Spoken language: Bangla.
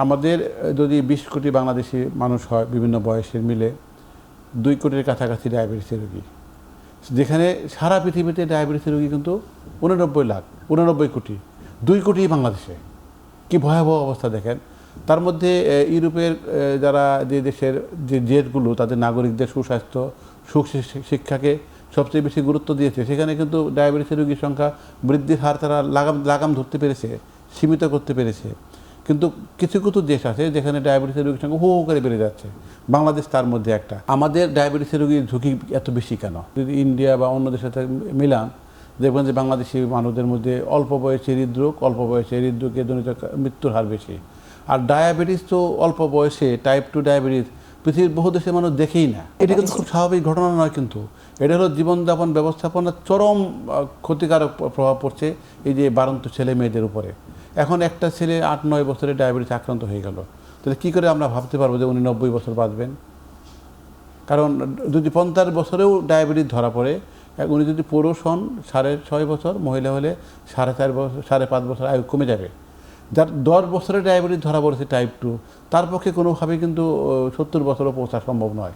আমাদের যদি 20 কোটি বাংলাদেশি মানুষ হয় বিভিন্ন বয়সের মিলে 2 কোটির কাছাকাছি ডায়াবেটিসের রোগী, যেখানে সারা পৃথিবীতে ডায়াবেটিসের রোগী কিন্তু 89 লাখ, 89 কোটি, 2 কোটি বাংলাদেশে। কি ভয়াবহ অবস্থা দেখেন। তার মধ্যে ইউরোপের যারা যে দেশের যে দেশগুলো তাদের নাগরিকদের সুস্বাস্থ্য শিক্ষাকে সবচেয়ে বেশি গুরুত্ব দিয়েছে, সেখানে কিন্তু ডায়াবেটিসের রোগীর সংখ্যা বৃদ্ধির হার তারা লাগাম ধরতে পেরেছে, সীমিত করতে পেরেছে। কিন্তু কিছু কিছু দেশ আছে যেখানে ডায়াবেটিসের রোগীর সংখ্যা হু হু করে বেড়ে যাচ্ছে, বাংলাদেশ তার মধ্যে একটা। আমাদের ডায়াবেটিসের রোগীর ঝুঁকি এত বেশি কেন? যদি ইন্ডিয়া বা অন্য দেশের সাথে মিলান, দেখবেন যে বাংলাদেশি মানুষদের মধ্যে অল্প বয়সে হৃদরোগে জনিত মৃত্যুর হার বেশি। আর ডায়াবেটিস তো অল্প বয়সে টাইপ 2 ডায়াবেটিস পৃথিবীর বহু দেশের মানুষ দেখেই না। এটা কিন্তু খুব স্বাভাবিক ঘটনা নয়, কিন্তু এটা হলো জীবনযাপন ব্যবস্থাপনার চরম ক্ষতিকারক প্রভাব পড়ছে এই যে বাড়ন্ত ছেলে মেয়েদের উপরে। এখন একটা ছেলে 8-9 বছরে ডায়াবেটিস আক্রান্ত হয়ে গেল, তাহলে কী করে আমরা ভাবতে পারবো যে উনি 90 বছর বাঁচবেন? কারণ যদি 50 বছরেও ডায়াবেটিস ধরা পড়ে, উনি যদি পুরুষ হন 6.5 বছর, মহিলা হলে 4.5 বছর, 5.5 বছর আয়ু কমে যাবে। যার 10 বছরে ডায়াবেটিস ধরা পড়েছে টাইপ 2, তার পক্ষে কোনোভাবেই কিন্তু 70 বছরও পৌঁছা সম্ভব নয়।